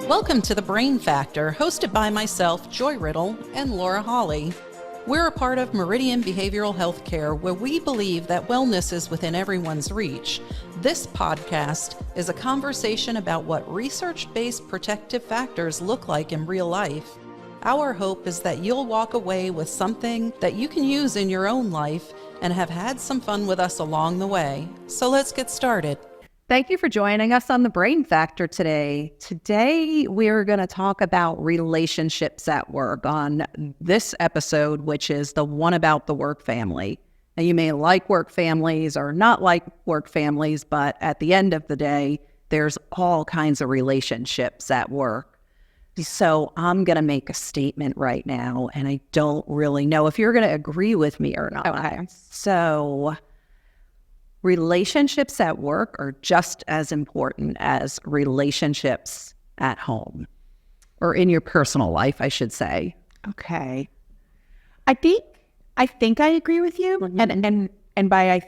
Welcome to The Brain Factor, hosted by myself, Joy Riddle, and Laura Hawley. We're a part of Meridian Behavioral Healthcare, where we believe that wellness is within everyone's reach. This podcast is a conversation about what research-based protective factors look like in real life. Our hope is that you'll walk away with something that you can use in your own life and have had some fun with us along the way. So let's get started. Thank you for joining us on The Brain Factor today. Today, we're going to talk about relationships at work on this episode, which is the one about the work family. Now, you may like work families or not like work families, but at the end of the day, there's all kinds of relationships at work. So I'm going to make a statement right now, and I don't really know if you're going to agree with me or not. Okay. So relationships at work are just as important as relationships at home, or in your personal life, I should say. Okay. I think I agree with you. Mm-hmm. And by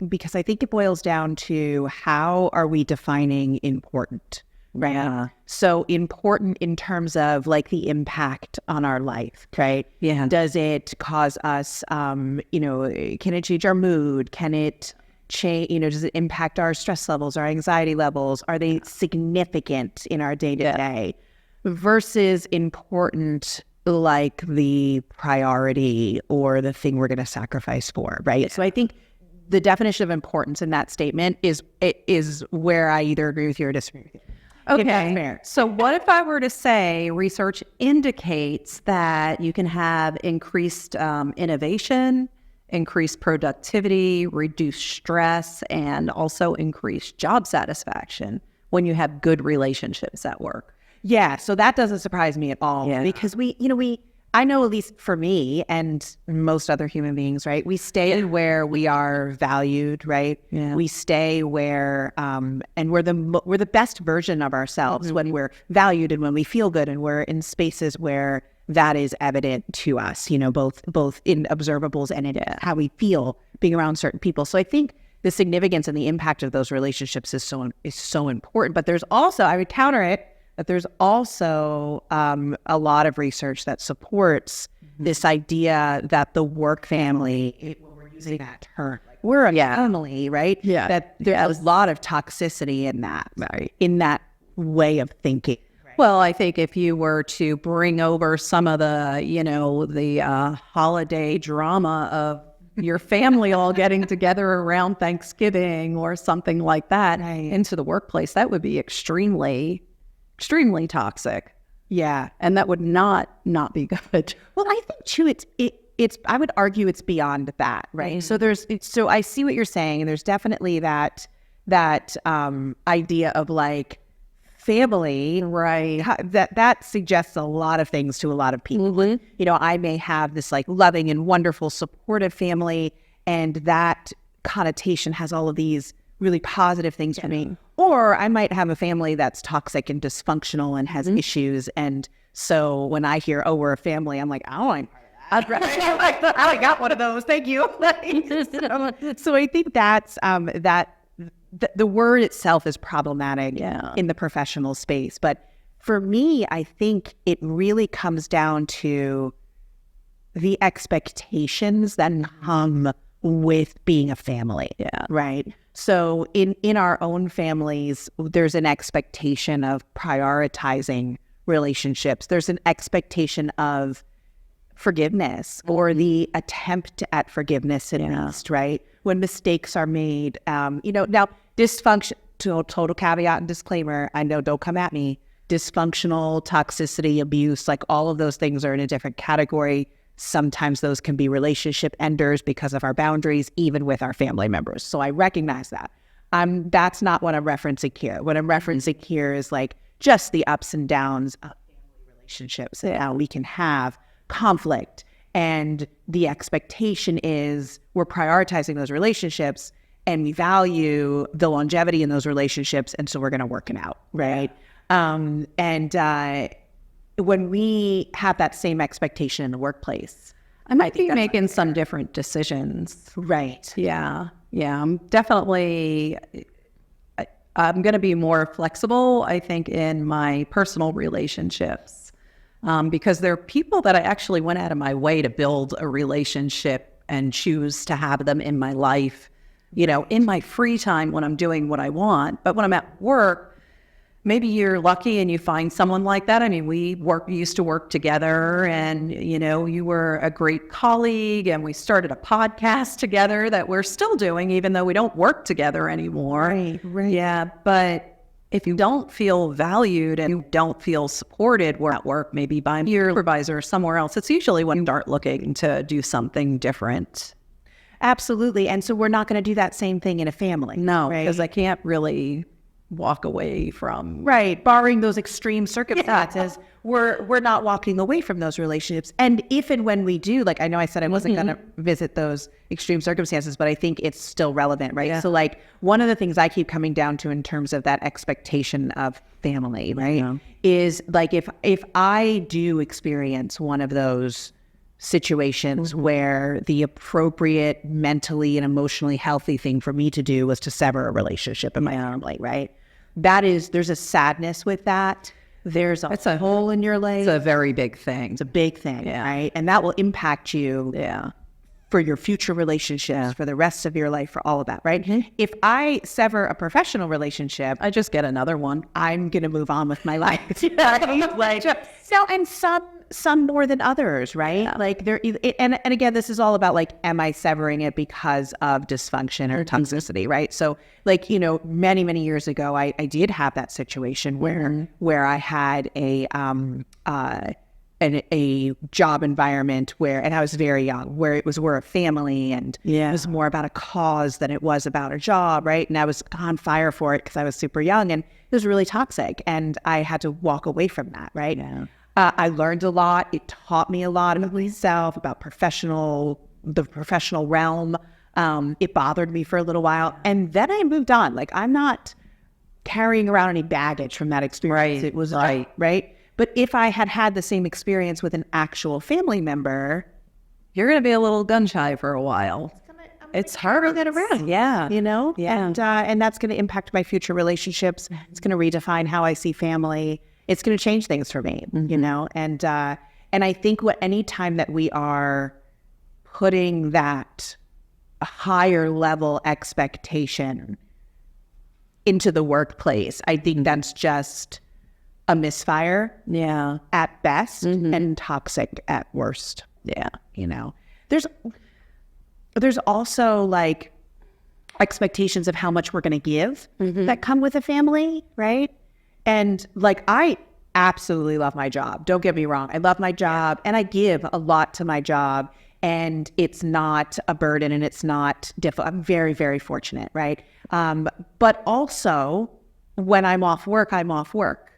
because I think it boils down to how are we defining important, right? Yeah. So important in terms of like the impact on our life, right? Yeah. Does it cause us, can it change our mood? Can it change, does it impact our stress levels, our anxiety levels? Are they significant in our day to day versus important like the priority or the thing we're going to sacrifice for, right? Yeah. So I think the definition of importance in that statement is where I either agree with you or disagree with you. Okay. So what if I were to say research indicates that you can have increased innovation, increased productivity, reduced stress, and also increased job satisfaction when you have good relationships at work? Yeah, so that doesn't surprise me at all because I know, at least for me and most other human beings, right? We stay where we are valued, right? Yeah. We stay where, and we're the best version of ourselves when we're valued and when we feel good, and we're in spaces where that is evident to us, both in observables and in how we feel being around certain people. So I think the significance and the impact of those relationships is so important. But there's also, I would counter it, that there's also a lot of research that supports this idea that the work family, when we're using that term, like we're a family, right? Yeah. That there's a lot of toxicity in that, right? In that way of thinking. Right? Well, I think if you were to bring over some of the holiday drama of your family all getting together around Thanksgiving or something like that into the workplace, that would be extremely toxic. Yeah. And that would not be good. Well, I think too, it's I would argue it's beyond that, right? Mm-hmm. So I see what you're saying, and there's definitely that idea of like family, Right. That suggests a lot of things to a lot of people. Mm-hmm. I may have this like loving and wonderful, supportive family, and that connotation has all of these really positive things for me. Or I might have a family that's toxic and dysfunctional and has issues. And so when I hear, oh, we're a family, I'm like, oh, I'm part of that. I got one of those. Thank you. So I think that's the word itself is problematic in the professional space. But for me, I think it really comes down to the expectations that come with being a family. Yeah. Right. So in our own families, there's an expectation of prioritizing relationships. There's an expectation of forgiveness or the attempt at forgiveness at least, right? When mistakes are made, now dysfunction, total caveat and disclaimer, I know, don't come at me. Dysfunctional, toxicity, abuse, like all of those things are in a different category. Sometimes those can be relationship enders because of our boundaries, even with our family members. So I recognize that. That's not what I'm referencing here. What I'm referencing here is like just the ups and downs of family relationships and how we can have conflict. And the expectation is we're prioritizing those relationships and we value the longevity in those relationships. And so we're going to work it out, right? When we have that same expectation in the workplace, I might be making some different decisions. Right. Yeah. I'm definitely, I'm going to be more flexible, I think, in my personal relationships, because there are people that I actually went out of my way to build a relationship and choose to have them in my life, in my free time when I'm doing what I want. But when I'm at work, maybe you're lucky and you find someone like that. I mean, we used to work together, and, you were a great colleague, and we started a podcast together that we're still doing, even though we don't work together anymore. Right. Yeah. But if you don't feel valued and you don't feel supported at work, maybe by your supervisor or somewhere else, it's usually when you start looking to do something different. Absolutely. And so we're not going to do that same thing in a family. No, right? because I can't really walk away from barring those extreme circumstances. We're not walking away from those relationships. And if and when we do, like, I know I said I wasn't going to visit those extreme circumstances, but I think it's still relevant, right? So like, one of the things I keep coming down to in terms of that expectation of family, right, is like, if I do experience one of those situations where the appropriate mentally and emotionally healthy thing for me to do was to sever a relationship in my family, right? There's a sadness with that. There's a hole in your life. It's a very big thing. It's a big thing, right? And that will impact you for your future relationships, for the rest of your life, for all of that, right? If I sever a professional relationship, I just get another one. I'm going to move on with my life. And some more than others, right? Like and again, this is all about like, am I severing it because of dysfunction or toxicity, right? So like, many, many years ago, I did have that situation where I had a job environment and I was very young, where we're a family, and it was more about a cause than it was about a job, right? And I was on fire for it because I was super young, and it was really toxic, and I had to walk away from that, right? I learned a lot. It taught me a lot about myself, about the professional realm. It bothered me for a little while, and then I moved on. Like, I'm not carrying around any baggage from that experience. Right. It was right. But if I had the same experience with an actual family member, you're going to be a little gun shy for a while. It's hard to get around. Yeah. And that's going to impact my future relationships. It's going to redefine how I see family. It's going to change things for me, and I think any time that we are putting that higher level expectation into the workplace, I think that's just a misfire at best and toxic at worst. There's also like expectations of how much we're going to give that come with a family, right? And like, I absolutely love my job. Don't get me wrong. I love my job, and I give a lot to my job, and it's not a burden, and it's not difficult. I'm very, very fortunate, right? But also, when I'm off work, I'm off work.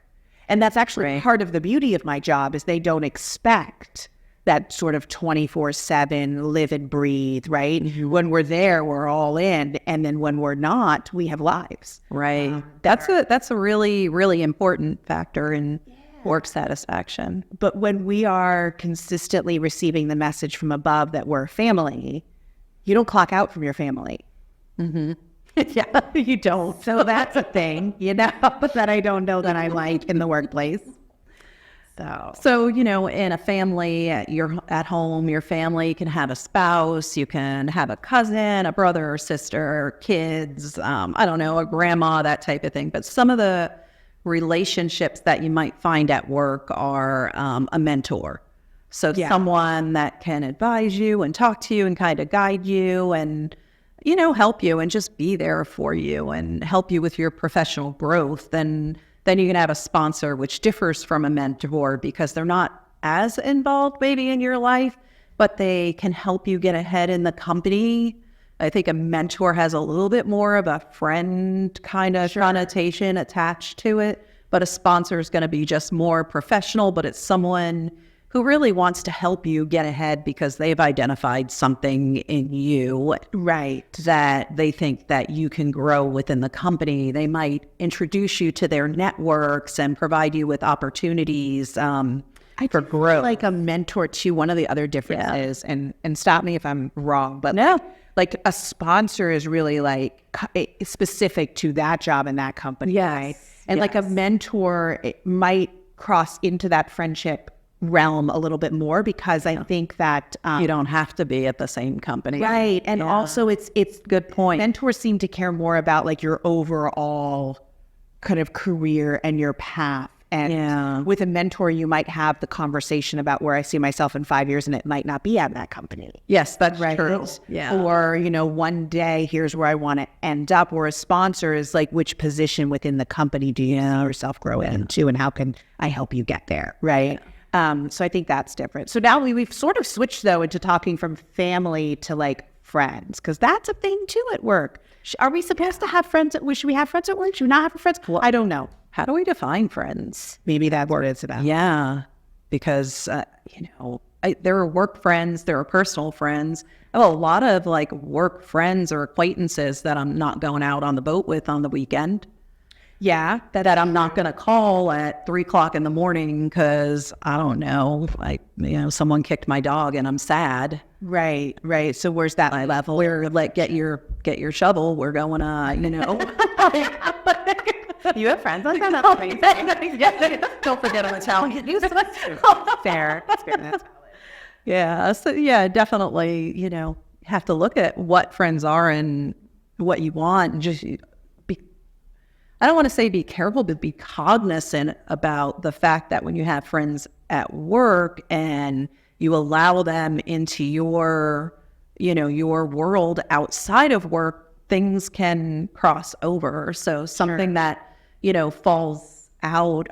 And that's actually part of the beauty of my job, is they don't expect that sort of 24/7 live and breathe, right? When we're there, we're all in. And then when we're not, we have lives. Right. That's a really, really important factor in work satisfaction. But when we are consistently receiving the message from above that we're family, you don't clock out from your family. Yeah, you don't. So that's a thing, that I don't know that I like in the workplace. So, in a family, you're at home, your family can have a spouse, you can have a cousin, a brother or sister, kids, a grandma, that type of thing. But some of the relationships that you might find at work are a mentor. So someone that can advise you and talk to you and kind of guide you and, help you and just be there for you and help you with your professional growth. Then you can have a sponsor, which differs from a mentor because they're not as involved maybe in your life, but they can help you get ahead in the company. I think a mentor has a little bit more of a friend kind of connotation attached to it, but a sponsor is going to be just more professional, but it's someone who really wants to help you get ahead because they've identified something in you, right, that they think that you can grow within the company. They might introduce you to their networks and provide you with opportunities for growth. Like a mentor too. One of the other differences, and stop me if I'm wrong, but like a sponsor is really like specific to that job and that company. Yes. Right? And like a mentor, it might cross into that friendship realm a little bit more, because I think that You don't have to be at the same company. right. And also it's Good point. mentors seem to care more about like your overall kind of career and your path. And with a mentor, you might have the conversation about where I see myself in 5 years, and it might not be at that company. Yes, that's Right. true. Yeah. Or, one day here's where I want to end up. Or a sponsor is like, which position within the company do you see yourself grow into, and how can I help you get there? Right. So I think that's different. So now we've sort of switched though into talking from family to like friends, because that's a thing too at work. Are we supposed to have friends should we have friends at work? Should we not have friends? I don't know. How do we define friends? Maybe that's what it's about. Yeah, because, there are work friends, there are personal friends. I have a lot of like work friends or acquaintances that I'm not going out on the boat with on the weekend. Yeah. That I'm not going to call at 3:00 in the morning because I don't know, someone kicked my dog and I'm sad. Right. So where's that level? We're like, get your shovel. We're going You have friends like that? Don't forget I'm Italian. Fair. That's fair. Yeah. So yeah, definitely, have to look at what friends are and what you want, and just I don't want to say be careful, but be cognizant about the fact that when you have friends at work and you allow them into your world outside of work, things can cross over. So something that, falls out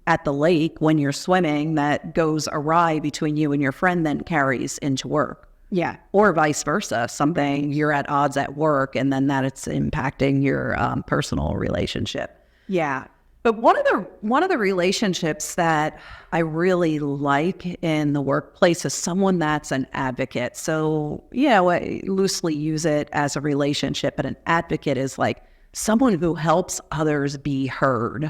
at the lake when you're swimming that goes awry between you and your friend then carries into work. Yeah. Or vice versa. Something you're at odds at work, and then that it's impacting your personal relationship. Yeah. But one of the relationships that I really like in the workplace is someone that's an advocate. So, I loosely use it as a relationship, but an advocate is like someone who helps others be heard.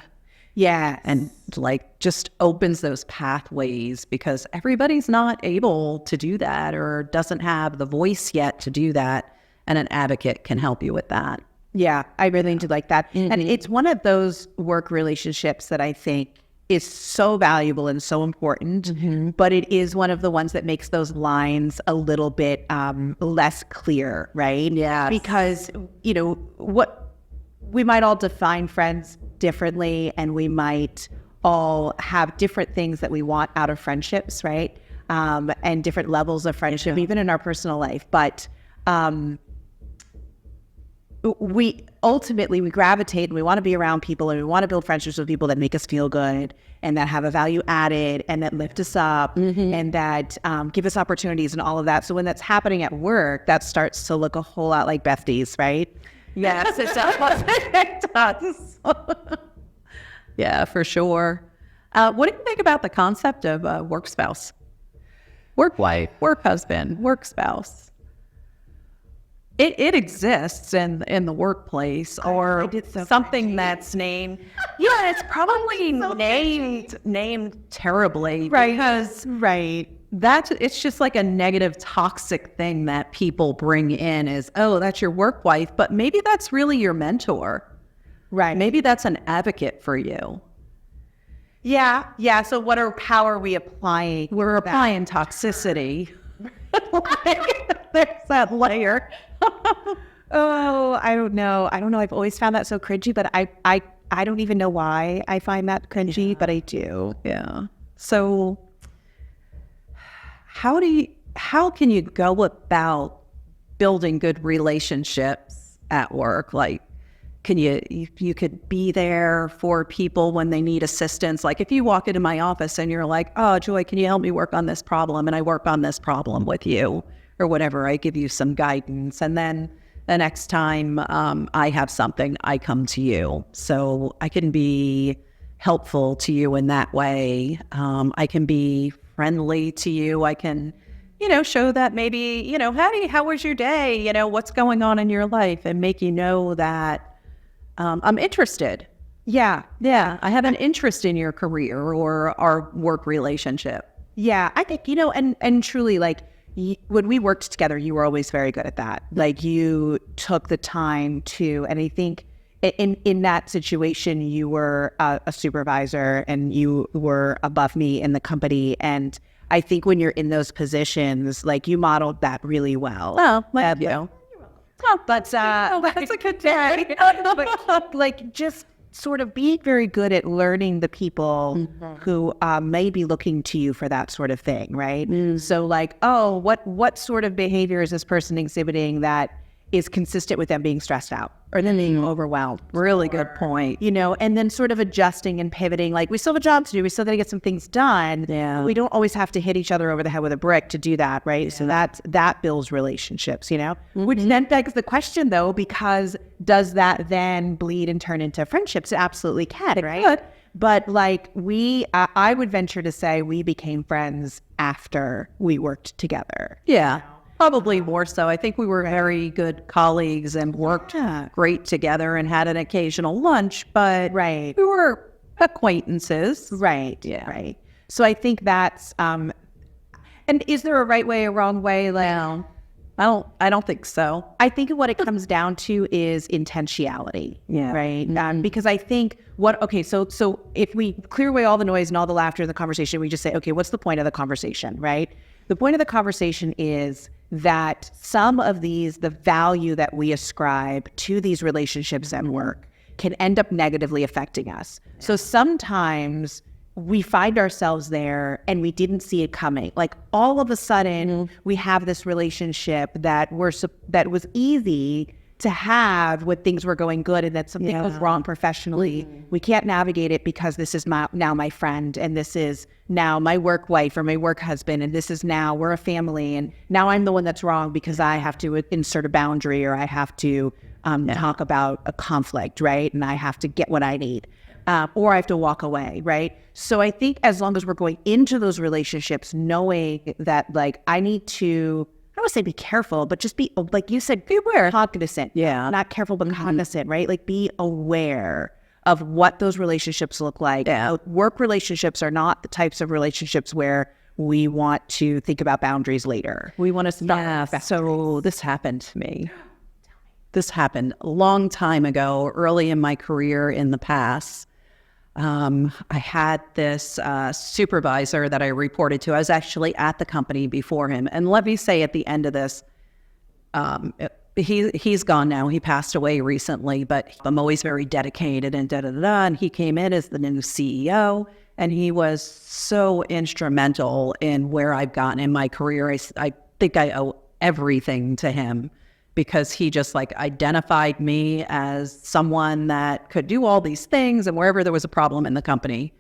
Yeah. And like just opens those pathways, because everybody's not able to do that or doesn't have the voice yet to do that. And an advocate can help you with that. Yeah, I really do like that. Mm-hmm. And it's one of those work relationships that I think is so valuable and so important, but it is one of the ones that makes those lines a little bit less clear, right? Yeah. Because, what we might all define friends differently, and we might all have different things that we want out of friendships, right? And different levels of friendship, even in our personal life. But we gravitate, and we want to be around people, and we want to build friendships with people that make us feel good and that have a value added and that lift us up and that give us opportunities and all of that. So when that's happening at work, that starts to look a whole lot like besties, right? Yes, it does. It does. Yeah, for sure. What do you think about the concept of work spouse? Work wife, work husband, work spouse. It exists in the workplace, or something that's named. Yeah, it's probably named terribly, right? Because it's just like a negative, toxic thing that people bring in is, oh, that's your work wife, but maybe that's really your mentor, right? Maybe that's an advocate for you. Yeah. So how are we applying? We're applying toxicity. There's that layer. Oh, I don't know. I've always found that so cringy, but I don't even know why I find that cringy, but I do. Yeah. So how can you go about building good relationships at work? Like, can you could be there for people when they need assistance. Like if you walk into my office and you're like, oh, Joy, can you help me work on this problem? And I work on this problem with you or whatever. I give you some guidance. And then the next time I have something, I come to you. So I can be helpful to you in that way. I can be friendly to you. I can, show that maybe, hey, how was your day? What's going on in your life, and make you know that I'm interested. Yeah. I have an interest in your career or our work relationship. Yeah. I think, and truly, like, when we worked together, you were always very good at that. Like you took the time to, and I think in that situation, you were a supervisor and you were above me in the company. And I think when you're in those positions, like you modeled that really well. Oh, thank you. But That's a good day. but like just sort of being very good at learning the people who may be looking to you for that sort of thing, right? So like, oh, what sort of behavior is this person exhibiting that is consistent with them being stressed out or them being overwhelmed? Really good point. You know, and then sort of adjusting and pivoting. Like we still have a job to do. We still got to get some things done. Yeah. We don't always have to hit each other over the head with a brick to do that, right? Yeah. So that builds relationships, you know? Which then begs the question though, because does that then bleed and turn into friendships? It absolutely can, right? Could. But like I would venture to say we became friends after we worked together. Yeah. Probably more so. I think we were very good colleagues and worked great together and had an occasional lunch, but Right. we were acquaintances. Right. Yeah. Right. So I think that's and is there a right way, a wrong way? Like I don't think so. I think what it comes down to is intentionality. Yeah. Right. Because I think so if we clear away all the noise and all the laughter in the conversation, we just say, okay, what's the point of the conversation, right? The point of the conversation is that some of the value that we ascribe to these relationships at work can end up negatively affecting us. So sometimes we find ourselves there and we didn't see it coming. Like all of a sudden we have this relationship that was easy to have when things were going good, and that something was wrong professionally. We can't navigate it because this is now my friend, and this is now my work wife or my work husband, and this is now we're a family, and now I'm the one that's wrong because I have to insert a boundary, or I have to talk about a conflict, right? And I have to get what I need, or I have to walk away, right? So I think as long as we're going into those relationships knowing that, like, I need to, I don't want to say be careful, but just be, like you said, be aware, cognizant. Yeah. Not careful, but cognizant, right? Like be aware of what those relationships look like. Yeah. Work relationships are not the types of relationships where we want to think about boundaries later. We want to stop. Yeah, so this happened to me. This happened a long time ago, early in my career in the past. I had this supervisor that I reported to. I was actually at the company before him. And let me say at the end of this, he's gone now. He passed away recently, but I'm always very dedicated and da-da-da-da. And he came in as the new CEO, and he was so instrumental in where I've gotten in my career. I think I owe everything to him, because he just like identified me as someone that could do all these things, and wherever there was a problem in the company,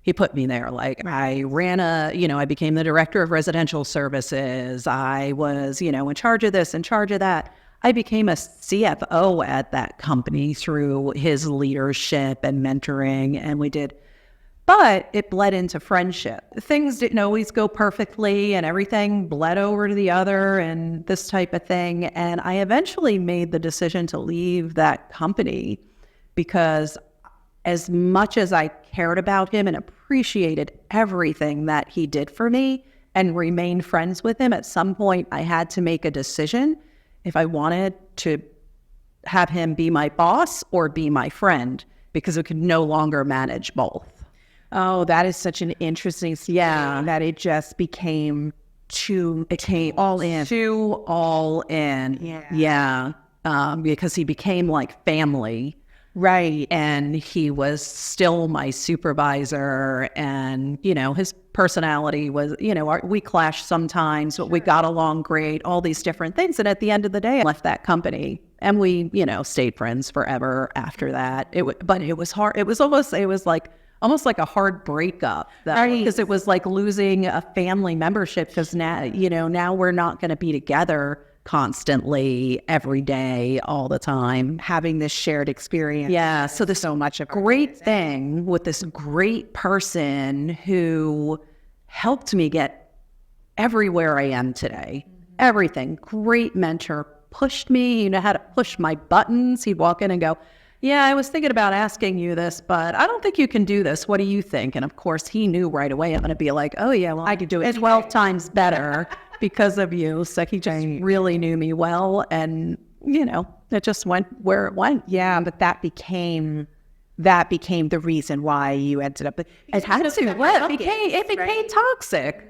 he put me there. Like I ran I became the director of residential services. I was, in charge of this, in charge of that. I became a CFO at that company through his leadership and mentoring, and but it bled into friendship. Things didn't always go perfectly, and everything bled over to the other and this type of thing. And I eventually made the decision to leave that company, because as much as I cared about him and appreciated everything that he did for me and remained friends with him, at some point I had to make a decision if I wanted to have him be my boss or be my friend, because it could no longer manage both. Oh, that is such an interesting story. Yeah. That it just became all in. Too all in. Yeah. Because he became like family. Right. And he was still my supervisor, and, his personality was, we clashed sometimes, but we got along great, all these different things. And at the end of the day, I left that company, and we, stayed friends forever after that. But it was hard. It was almost like a hard breakup, because it was like losing a family membership, because now we're not going to be together constantly every day, all the time, having this shared experience. Yeah. So there's so much of great thing with this great person who helped me get everywhere I am today. Everything. Great mentor, pushed me, how to push my buttons. He'd walk in and go, "Yeah, I was thinking about asking you this, but I don't think you can do this. What do you think?" And of course, he knew right away I'm going to be like, "Oh yeah, well, I could do it 12 times better," because of you. So he just really knew me well, and it just went where it went. Yeah, but that became the reason why you ended up. It had to. It became toxic.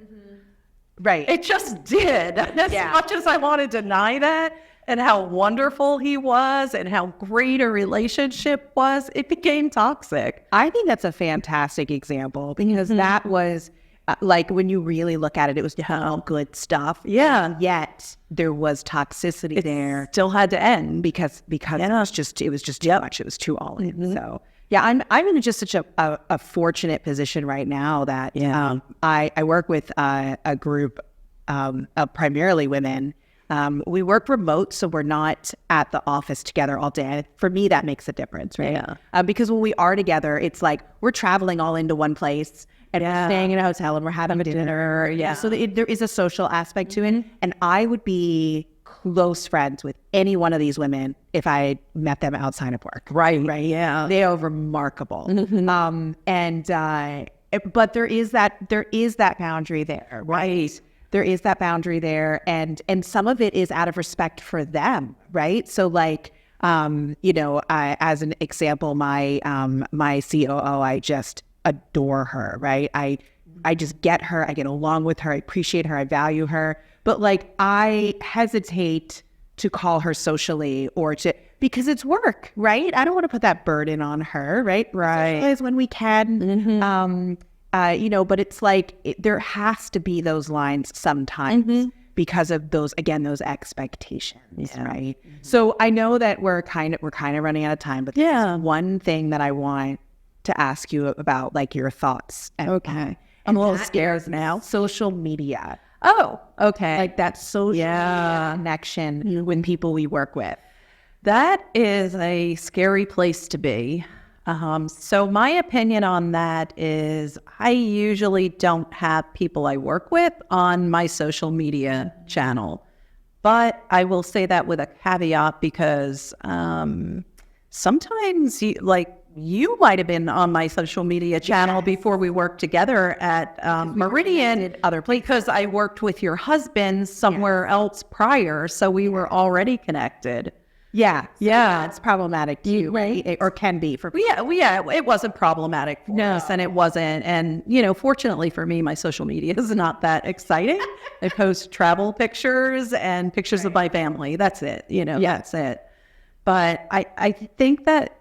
Right. It just did. As much as I want to deny that and how wonderful he was and how great a relationship was, it became toxic. I think that's a fantastic example because that was like when you really look at it, it was all good stuff. Yeah. Yet there was toxicity there. Still had to end because it was just too much. It was too all in. So yeah, I'm in just such a fortunate position right now that I work with a group of primarily women. We work remote, so we're not at the office together all day. For me, that makes a difference, right? Yeah. Because when we are together, it's like we're traveling all into one place and we're staying in a hotel and we're having a dinner. Yeah. So there is a social aspect to it. And I would be close friends with any one of these women if I met them outside of work. Right. Yeah. They are remarkable. But there is that boundary there, right? There is that boundary there, and some of it is out of respect for them, right? So like, as an example, my COO, I just adore her, right? I just get her, I get along with her, I appreciate her, I value her, but like I hesitate to call her socially because it's work, right? I don't want to put that burden on her, right? Socialize when we can. But it's like there has to be those lines sometimes because of those expectations, right? So I know that we're kind of running out of time, but there's one thing that I want to ask you about, like your thoughts. Okay. I'm a little scared now. Social media. Oh, okay. Like that social media connection with people we work with. That is a scary place to be. So my opinion on that is I usually don't have people I work with on my social media channel, but I will say that with a caveat because sometimes you might have been on my social media channel before we worked together at Meridian, other place, because I worked with your husband somewhere else prior, so we were already connected. Yeah. It's problematic too, right? Or can be for people. Yeah, it wasn't problematic for us, and it wasn't. And, fortunately for me, my social media is not that exciting. I post travel pictures and pictures of my family. That's it, that's it. But I think that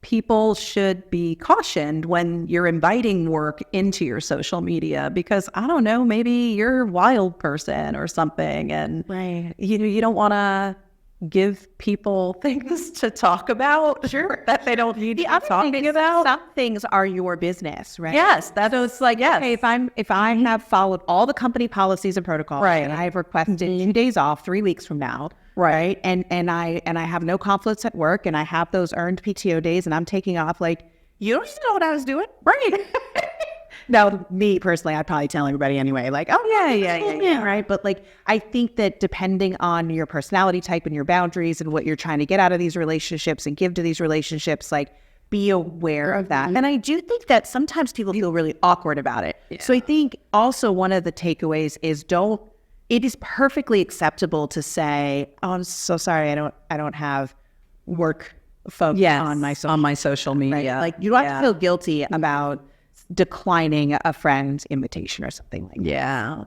people should be cautioned when you're inviting work into your social media because, I don't know, maybe you're a wild person or something. And, you don't want to give people things to talk about that they don't need to be talking about. Some things are your business, right? Yes, that was like, yes. Okay, if I have followed all the company policies and protocols, and I have requested 2 days off 3 weeks from now, right? And I have no conflicts at work, and I have those earned PTO days, and I'm taking off. Like, you don't even know what I was doing, right? Now, me personally, I'd probably tell everybody anyway, like, oh yeah, right? But like, I think that depending on your personality type and your boundaries and what you're trying to get out of these relationships and give to these relationships, like, be aware of that. And I do think that sometimes people feel really awkward about it. Yeah. So I think also one of the takeaways is it is perfectly acceptable to say, oh, I'm so sorry, I don't have work folks on my social media. Right? Like, you don't have to feel guilty about declining a friend's invitation or something like that. Yeah.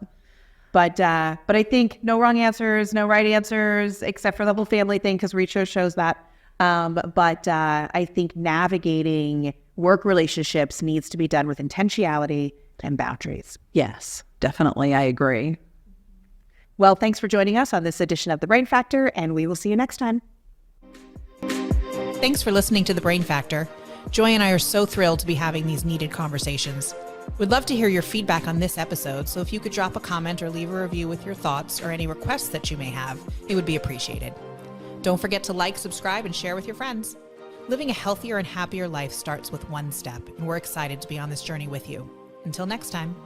But I think no wrong answers, no right answers, except for the whole family thing, because research shows that. But I think navigating work relationships needs to be done with intentionality and boundaries. Yes, definitely. I agree. Well, thanks for joining us on this edition of The Brain Factor, and we will see you next time. Thanks for listening to The Brain Factor. Joy and I are so thrilled to be having these needed conversations. We'd love to hear your feedback on this episode, so if you could drop a comment or leave a review with your thoughts or any requests that you may have, it would be appreciated. Don't forget to like, subscribe, and share with your friends. Living a healthier and happier life starts with one step, and we're excited to be on this journey with you. Until next time.